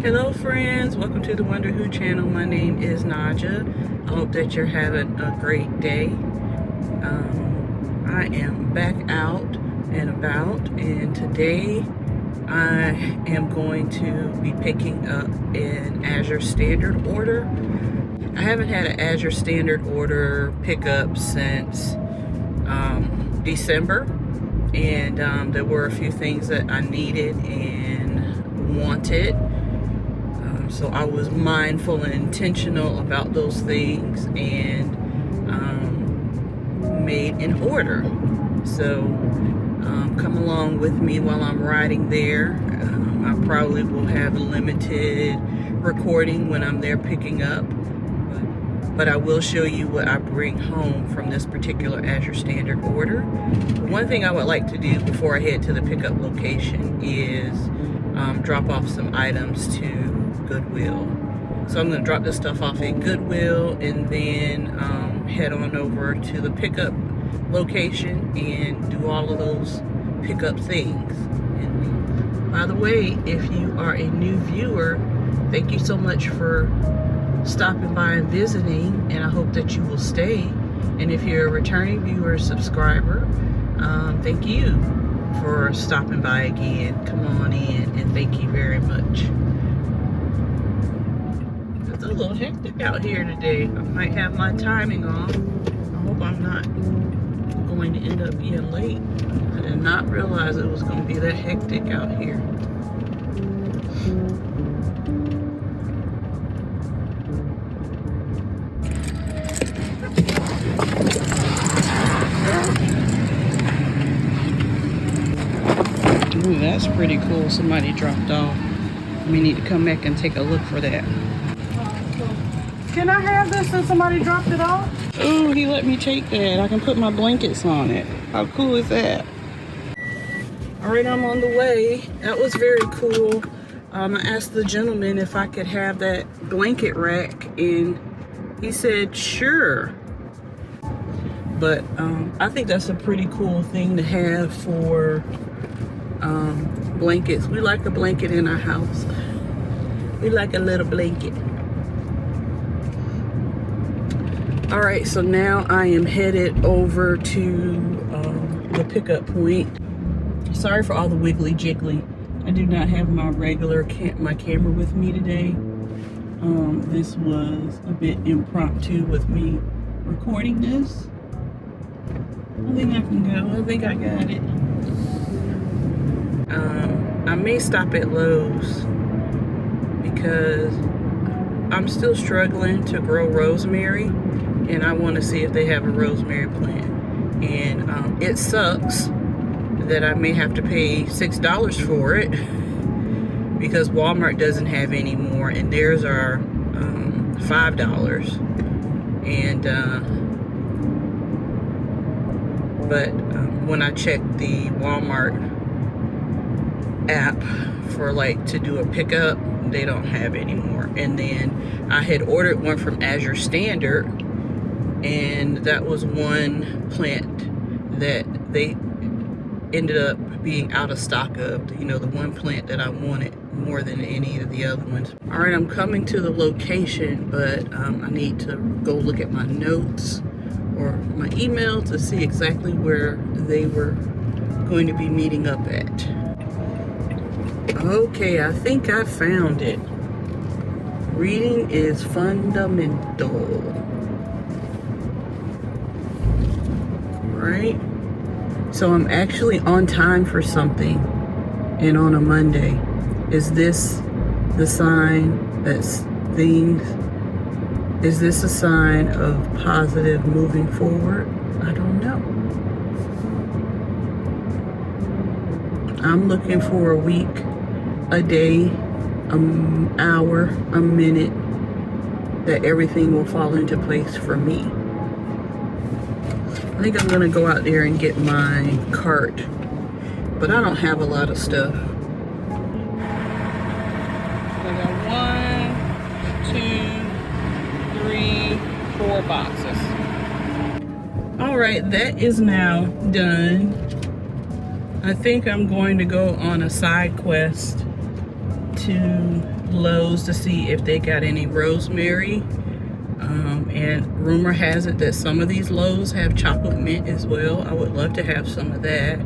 Hello friends, welcome to the Wonder Who channel. My name is Naja. I hope that you're having a great day. I am back out and about, and today I am going to be picking up an Azure Standard order. I haven't had an Azure Standard order pickup since December, and there were a few things that I needed and wanted. So I was mindful and intentional about those things and made an order. So come along with me while I'm riding there. I probably will have limited recording when I'm there picking up, but I will show you what I bring home from this particular Azure Standard order. One thing I would like to do before I head to the pickup location is drop off some items to Goodwill. So I'm going to drop this stuff off at Goodwill and then head on over to the pickup location and do all of those pickup things. And by the way, if you are a new viewer, thank you so much for stopping by and visiting, and I hope that you will stay. And if you're a returning viewer or subscriber, thank you for stopping by again. Come on in, and thank you very much. It's a little hectic out here today. I might have my timing on. I hope I'm not going to end up being late. I did not realize it was going to be that hectic out here. Ooh, that's pretty cool. Somebody dropped off. We need to come back and take a look for that. Can I have this since somebody dropped it off? Ooh, he let me take that. I can put my blankets on it. How cool is that? All right, I'm on the way. That was very cool. I asked the gentleman if I could have that blanket rack, and he said sure. But I think that's a pretty cool thing to have for blankets. We like a blanket in our house. We like a little blanket. All right, so now I am headed over to the pickup point. Sorry for all the wiggly jiggly. I do not have my regular my camera with me today. This was a bit impromptu with me recording this. I think I can go. I think I got it. I may stop at Lowe's because I'm still struggling to grow rosemary, and I want to see if they have a rosemary plant. And it sucks that I may have to pay $6 for it because Walmart doesn't have any more, and theirs are $5. And but when I checked the Walmart app for to do a pickup, they don't have any more. And then I had ordered one from Azure Standard, and that was one plant that they ended up being out of stock of, the one plant that I wanted more than any of the other ones. All right, I'm coming to the location, but I need to go look at my notes or my email to see exactly where they were going to be meeting up at. Okay, I think I found it. Reading is fundamental. Right? So I'm actually on time for something, and on a Monday. Is this the sign that's things? Is this a sign of positive moving forward? I don't know. I'm looking for a week, a day, an hour, a minute, that everything will fall into place for me. I think I'm gonna go out there and get my cart, but I don't have a lot of stuff. I got 1, 2, 3, 4 boxes. All right, that is now done. I think I'm going to go on a side quest to to Lowe's to see if they got any rosemary. And rumor has it that some of these Lowe's have chocolate mint as well. I would love to have some of that.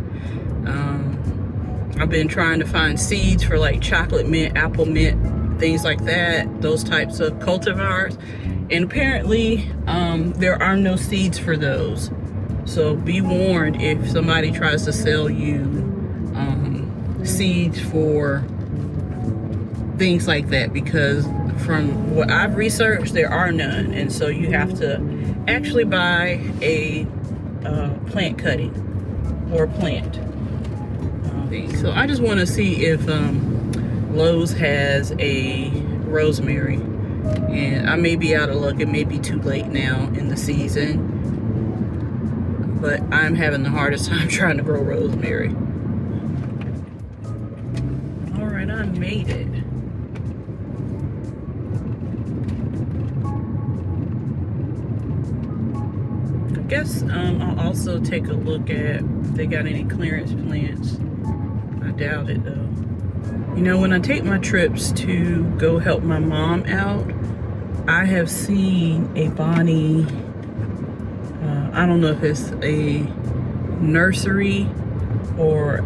I've been trying to find seeds for like chocolate mint, apple mint, things like that, those types of cultivars. And apparently there are no seeds for those. So be warned if somebody tries to sell you seeds for things like that, because from what I've researched, there are none. And so you have to actually buy a plant cutting or a plant. So I just want to see if Lowe's has a rosemary. And I may be out of luck. It may be too late now in the season. But I'm having the hardest time trying to grow rosemary. All right, I made it. I guess I'll also take a look at if they got any clearance plants. I doubt it though. You know, when I take my trips to go help my mom out, I have seen a Bonnie, I don't know if it's a nursery or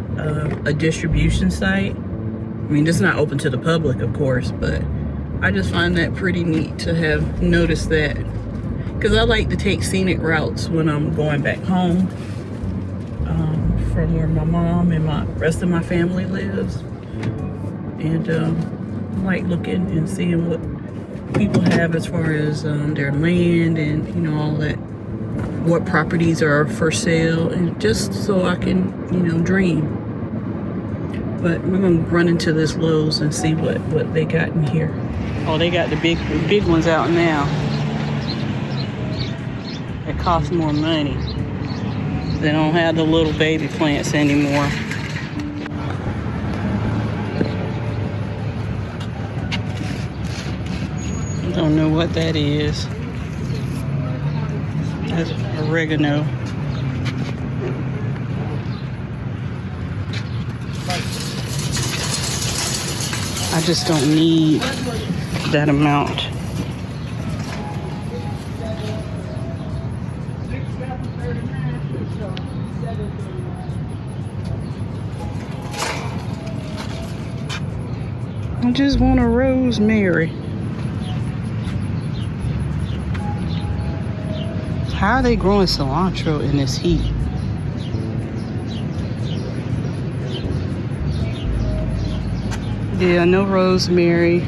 a distribution site. I mean, it's not open to the public, of course, but I just find that pretty neat to have noticed that. Because I like to take scenic routes when I'm going back home from where my mom and my rest of my family lives. And I like looking and seeing what people have as far as their land and, you know, all that, what properties are for sale, and just so I can, you know, dream. But we're gonna run into this Lowe's and see what they got in here. Oh, they got the big ones out now. It costs more money. They don't have the little baby plants anymore. I don't know what that is. That's oregano. I just don't need that amount. I just want a rosemary. How are they growing cilantro in this heat? Yeah, no rosemary.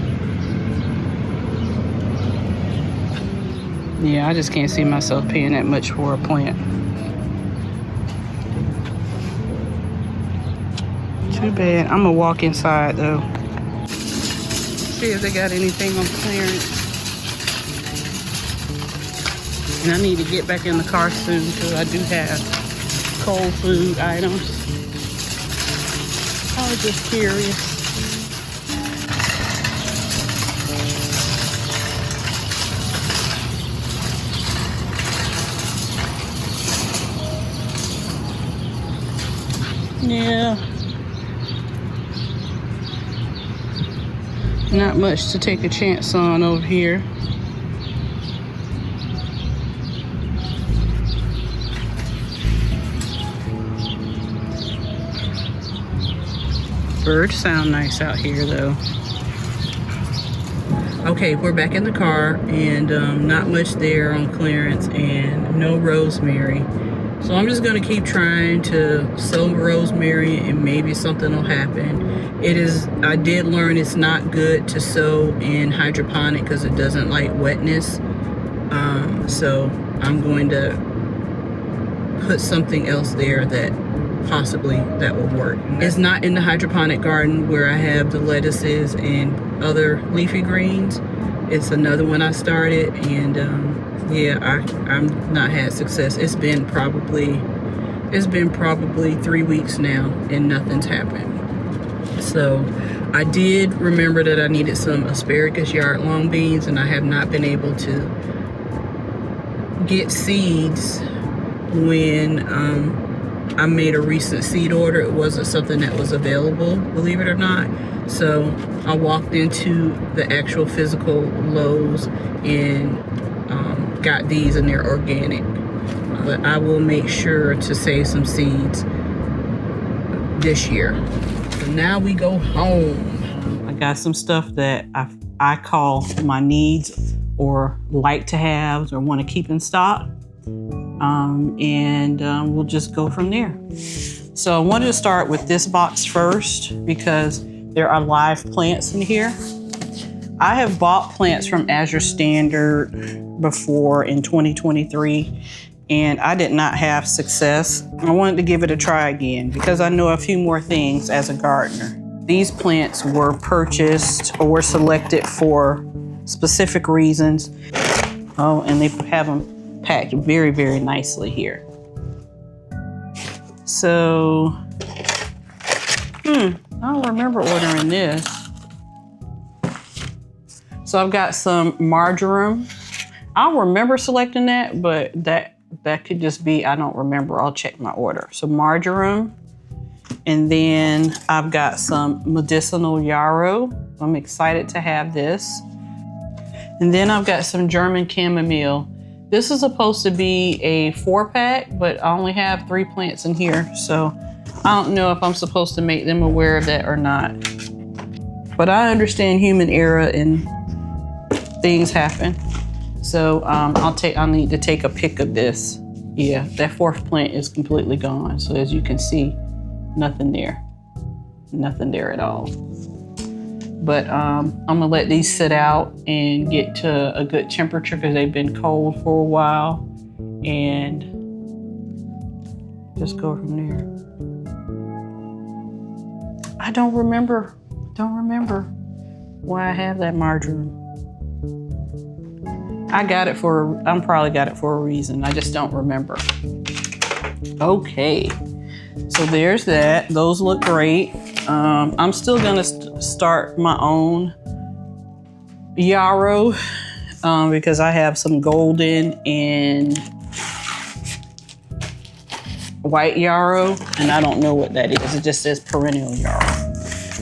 Yeah, I just can't see myself paying that much for a plant. Too bad. I'm gonna walk inside though. See if they got anything on clearance. And I need to get back in the car soon because I do have cold food items. I was just curious. Yeah. Not much to take a chance on over here. Birds sound nice out here though. Okay, we're back in the car and not much there on clearance and no rosemary. So I'm just gonna keep trying to sow rosemary and maybe something will happen. I did learn it's not good to sow in hydroponic because it doesn't like wetness. So I'm going to put something else there that possibly that will work. It's not in the hydroponic garden where I have the lettuces and other leafy greens. It's another one I started, and yeah, I'm not had success. It's been probably 3 weeks now and nothing's happened. So I did remember that I needed some asparagus yard long beans, and I have not been able to get seeds when I made a recent seed order. It wasn't something that was available, believe it or not. So I walked into the actual physical Lowe's and got these, and they're organic. But I will make sure to save some seeds this year. So now we go home. I got some stuff that I call my needs or like to have or want to keep in stock. We'll just go from there. So I wanted to start with this box first because there are live plants in here. I have bought plants from Azure Standard before in 2023, and I did not have success. I wanted to give it a try again because I know a few more things as a gardener. These plants were purchased or were selected for specific reasons. Oh, and they have them packed very, very nicely here. So, I don't remember ordering this. So I've got some marjoram. I don't remember selecting that, but that could just be, I don't remember. I'll check my order. So marjoram. And then I've got some medicinal yarrow. I'm excited to have this. And then I've got some German chamomile. This is supposed to be a 4-pack, but I only have 3 plants in here. So I don't know if I'm supposed to make them aware of that or not. But I understand human error and things happen. So I'll need to take a pic of this. Yeah, that 4th plant is completely gone. So as you can see, nothing there. Nothing there at all. But I'm gonna let these sit out and get to a good temperature because they've been cold for a while, and just go from there. I don't remember why I have that marjoram. I probably got it for a reason. I just don't remember. Okay, so there's that. Those look great. I'm still gonna start my own yarrow because I have some golden and white yarrow, and I don't know what that is. It just says perennial yarrow.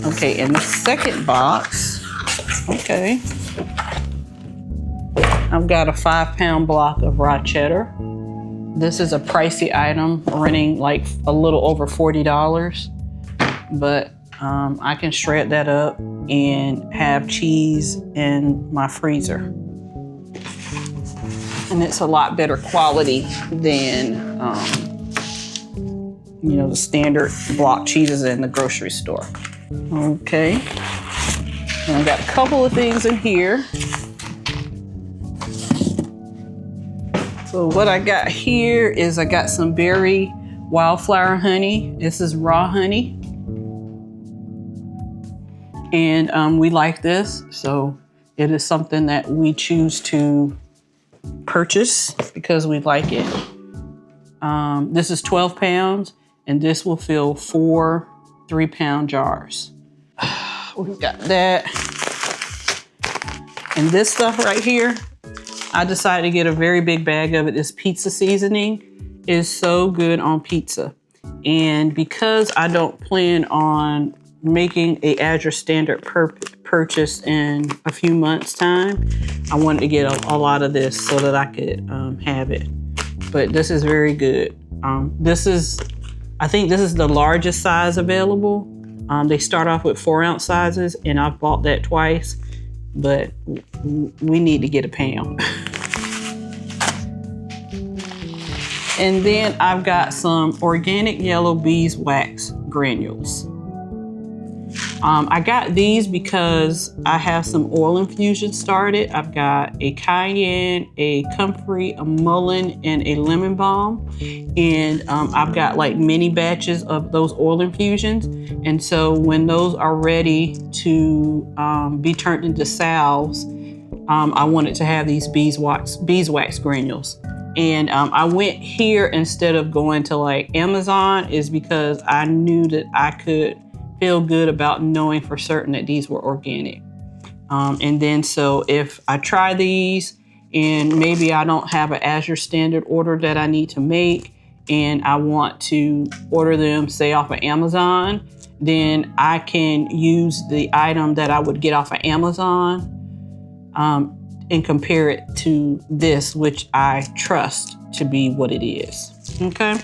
Okay, in the second box, okay, I've got a 5-pound block of raw cheddar. This is a pricey item, running like a little over $40, but I can shred that up and have cheese in my freezer. And it's a lot better quality than, the standard block cheeses in the grocery store. Okay, and I've got a couple of things in here. So what I got here is I got some berry wildflower honey. This is raw honey. And we like this, so it is something that we choose to purchase because we like it. This is 12 pounds, and this will fill 4 3-pound jars. We've got that. And this stuff right here, I decided to get a very big bag of it. This pizza seasoning is so good on pizza. And because I don't plan on making a Azure Standard purchase in a few months' time, I wanted to get a lot of this so that I could have it. But this is very good. I think this is the largest size available. They start off with 4-ounce sizes, and I've bought that twice, but we need to get a pound. And then I've got some organic yellow beeswax granules. I got these because I have some oil infusion started. I've got a cayenne, a comfrey, a mullein, and a lemon balm. And I've got like mini batches of those oil infusions. And so when those are ready to be turned into salves, I wanted to have these beeswax granules. And I went here instead of going to like Amazon is because I knew that I could feel good about knowing for certain that these were organic. And then so if I try these and maybe I don't have an Azure Standard order that I need to make, and I want to order them, say, off of Amazon, then I can use the item that I would get off of Amazon and compare it to this, which I trust to be what it is. Okay.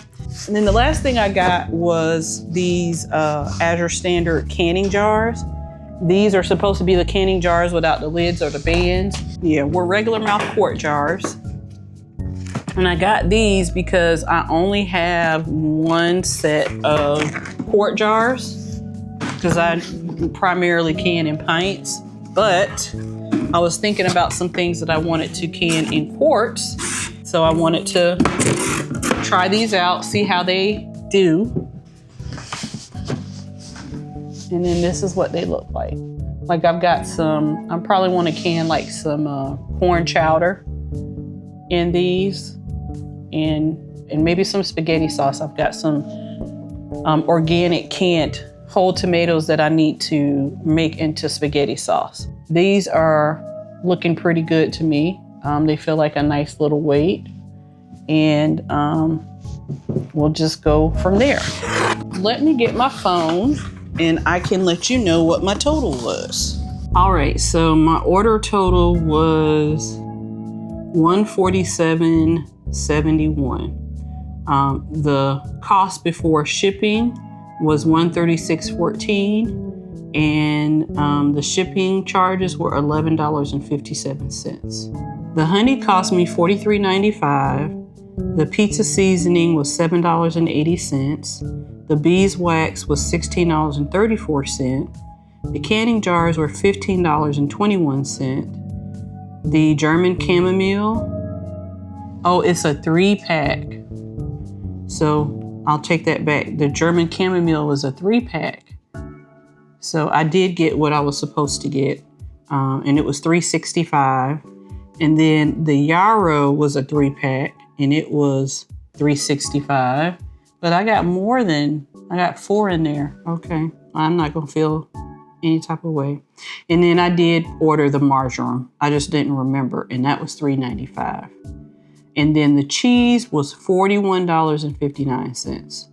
And then the last thing I got was these Azure Standard canning jars. These are supposed to be the canning jars without the lids or the bands. Yeah, we're regular mouth quart jars. And I got these because I only have one set of quart jars because I primarily can in pints. But I was thinking about some things that I wanted to can in quarts. So I wanted to try these out, see how they do. And then this is what they look like. Like I've got some, I probably want to can like some corn chowder in these and maybe some spaghetti sauce. I've got some organic canned whole tomatoes that I need to make into spaghetti sauce. These are looking pretty good to me. They feel like a nice little weight, and we'll just go from there. Let me get my phone and I can let you know what my total was. All right, so my order total was $147.71. The cost before shipping was $136.14, and the shipping charges were $11.57. The honey cost me $43.95. The pizza seasoning was $7.80. The beeswax was $16.34. The canning jars were $15.21. The German chamomile, oh, it's a 3-pack. So I'll take that back. The German chamomile was a 3-pack. So I did get what I was supposed to get, and it was $3.65. And then the yarrow was a 3-pack, and it was $3.65. But I got I got 4 in there. Okay, I'm not gonna feel any type of way. And then I did order the marjoram. I just didn't remember, and that was $3.95. And then the cheese was $41.59.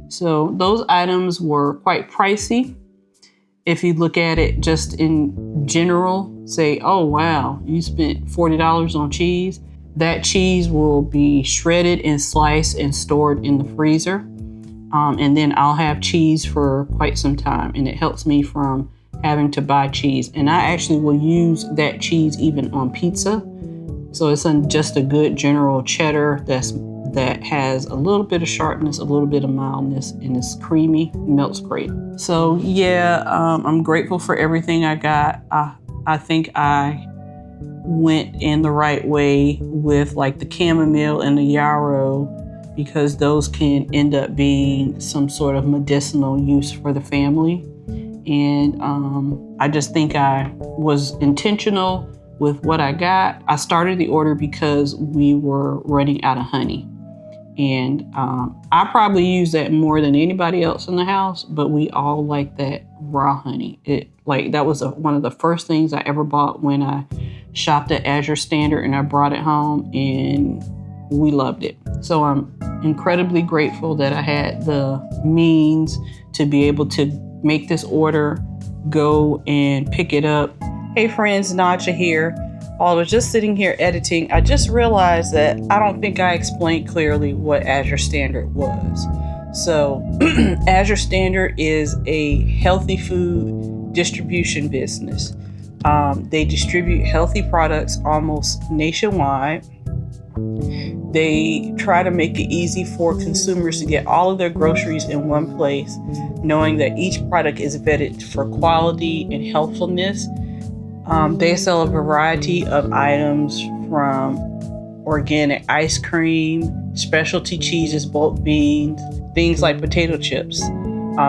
So those items were quite pricey. If you look at it just in general, say, oh wow, you spent $40 on cheese. That cheese will be shredded and sliced and stored in the freezer. And then I'll have cheese for quite some time, and it helps me from having to buy cheese. And I actually will use that cheese even on pizza. So it's just a good general cheddar that has a little bit of sharpness, a little bit of mildness, and it's creamy, melts great. So yeah, I'm grateful for everything I got. I think I went in the right way with like the chamomile and the yarrow, because those can end up being some sort of medicinal use for the family. And I just think I was intentional with what I got. I started the order because we were running out of honey. And I probably use that more than anybody else in the house, but we all like that raw honey. That was one of the first things I ever bought when I shopped at Azure Standard, and I brought it home and we loved it. So I'm incredibly grateful that I had the means to be able to make this order, go and pick it up. Hey friends, Nadja here. While I was just sitting here editing, I just realized that I don't think I explained clearly what Azure Standard was. So Azure Standard is a healthy food distribution business. They distribute healthy products almost nationwide. They try to make it easy for consumers to get all of their groceries in one place, knowing that each product is vetted for quality and healthfulness. They sell a variety of items from organic ice cream, specialty cheeses, bulk beans, things like potato chips.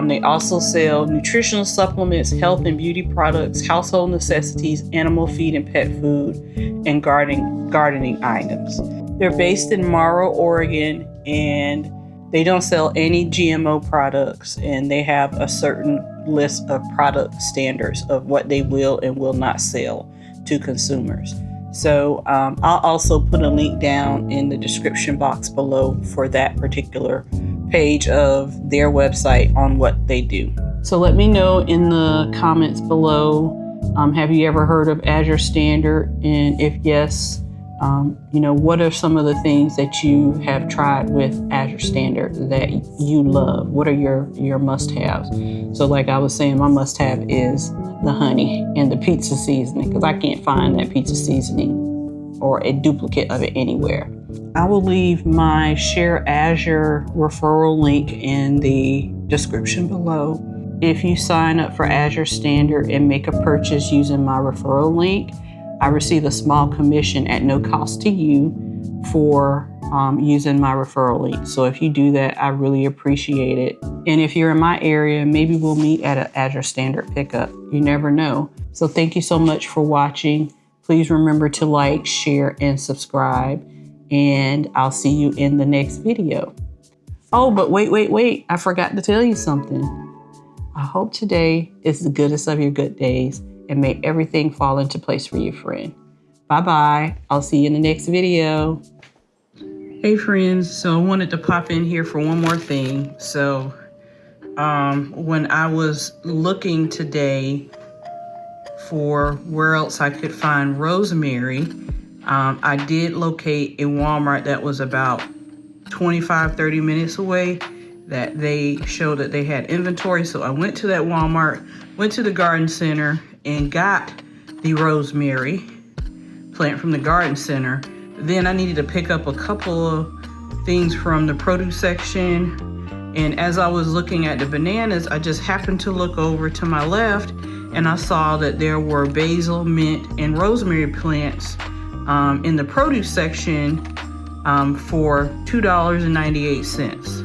They also sell nutritional supplements, health and beauty products, household necessities, animal feed and pet food, and gardening items. They're based in Morrow, Oregon, and they don't sell any GMO products, and they have a certain list of product standards of what they will and will not sell to consumers. So I'll also put a link down in the description box below for that particular page of their website on what they do. So let me know in the comments below, have you ever heard of Azure Standard? And if yes, what are some of the things that you have tried with Azure Standard that you love? What are your must-haves? So like I was saying, my must-have is the honey and the pizza seasoning, because I can't find that pizza seasoning or a duplicate of it anywhere. I will leave my Share Azure referral link in the description below. If you sign up for Azure Standard and make a purchase using my referral link, I receive a small commission at no cost to you for using my referral link. So if you do that, I really appreciate it. And if you're in my area, maybe we'll meet at an Azure Standard pickup. You never know. So thank you so much for watching. Please remember to like, share, and subscribe. And I'll see you in the next video. Oh, but wait. I forgot to tell you something. I hope today is the goodest of your good days, and may everything fall into place for you, friend. Bye-bye. I'll see you in the next video. Hey, friends. So I wanted to pop in here for one more thing. So when I was looking today for where else I could find rosemary, I did locate a Walmart that was about 25-30 minutes away that they showed that they had inventory. So I went to that Walmart, went to the garden center, and got the rosemary plant from the garden center. Then I needed to pick up a couple of things from the produce section. And as I was looking at the bananas, I just happened to look over to my left, and I saw that there were basil, mint, and rosemary plants in the produce section for $2.98.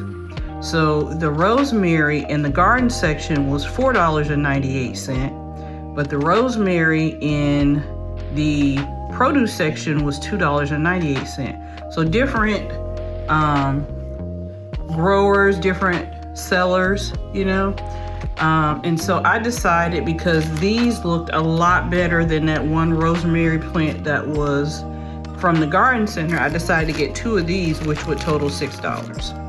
So the rosemary in the garden section was $4.98, but the rosemary in the produce section was $2.98. So different growers, different sellers, and so I decided, because these looked a lot better than that one rosemary plant that was from the garden center, I decided to get two of these, which would total $6.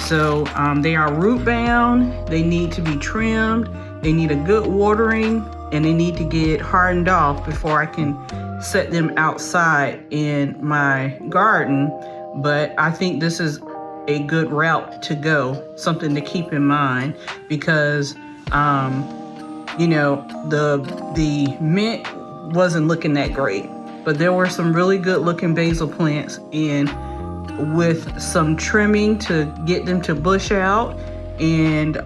So they are root bound, they need to be trimmed, they need a good watering, and they need to get hardened off before I can set them outside in my garden. But I think this is a good route to go, something to keep in mind, because the mint wasn't looking that great, but there were some really good looking basil plants in with some trimming to get them to bush out, and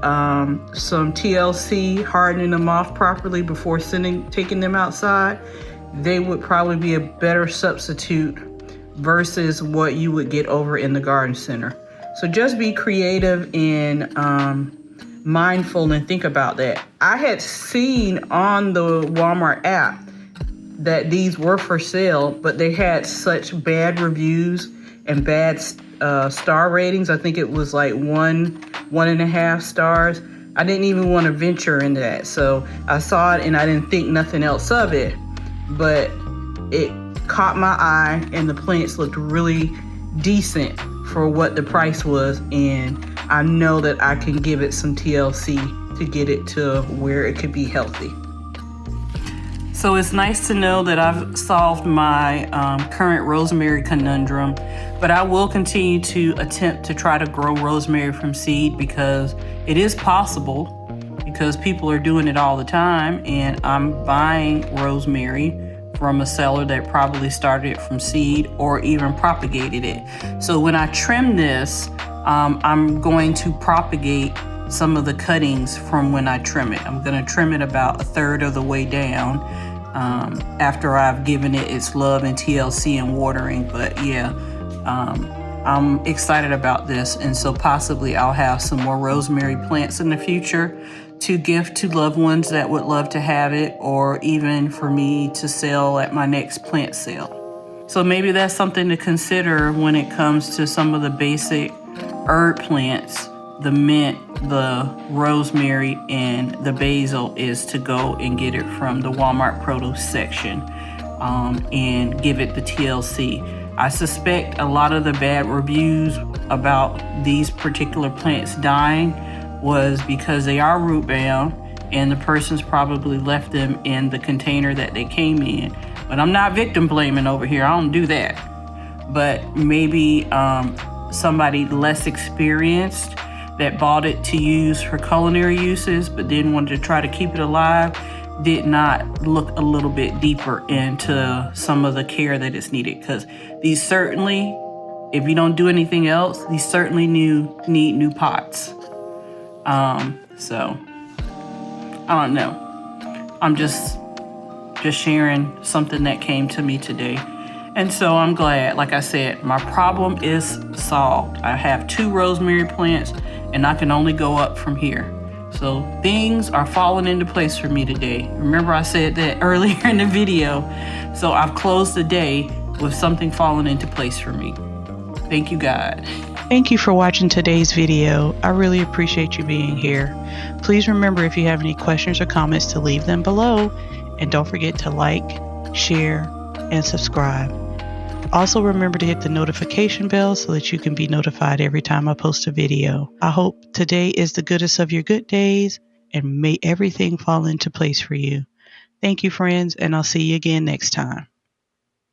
some TLC hardening them off properly before taking them outside. They would probably be a better substitute versus what you would get over in the garden center. So just be creative and mindful and think about that. I had seen on the Walmart app that these were for sale, but they had such bad reviews and bad star ratings. I think it was like 1.5 stars. I didn't even want to venture into that. So I saw it and I didn't think nothing else of it, but it caught my eye and the plants looked really decent for what the price was. And I know that I can give it some TLC to get it to where it could be healthy. So it's nice to know that I've solved my current rosemary conundrum, but I will continue to attempt to try to grow rosemary from seed, because it is possible, because people are doing it all the time, and I'm buying rosemary from a seller that probably started it from seed or even propagated it. So when I trim this, I'm going to propagate some of the cuttings from when I trim it. I'm going to trim it about 1/3 of the way down after I've given it its love and TLC and watering. But yeah, I'm excited about this, and so possibly I'll have some more rosemary plants in the future to give to loved ones that would love to have it, or even for me to sell at my next plant sale. So maybe that's something to consider when it comes to some of the basic herb plants. The mint, the rosemary, and the basil is to go and get it from the Walmart produce section. and give it the TLC. I suspect a lot of the bad reviews about these particular plants dying was because they are root bound and the person's probably left them in the container that they came in. But I'm not victim blaming over here. I don't do that. But maybe somebody less experienced that bought it to use for culinary uses but then wanted to try to keep it alive did not look a little bit deeper into some of the care that is needed, because these certainly, if you don't do anything else, these certainly need new pots. So I don't know. I'm just sharing something that came to me today. And so I'm glad, like I said, my problem is solved. I have 2 rosemary plants and I can only go up from here. So things are falling into place for me today. Remember I said that earlier in the video. So I've closed the day with something falling into place for me. Thank you, God. Thank you for watching today's video. I really appreciate you being here. Please remember, if you have any questions or comments, to leave them below. And don't forget to like, share, and subscribe. Also remember to hit the notification bell so that you can be notified every time I post a video. I hope today is the goodest of your good days, and may everything fall into place for you. Thank you, friends, and I'll see you again next time.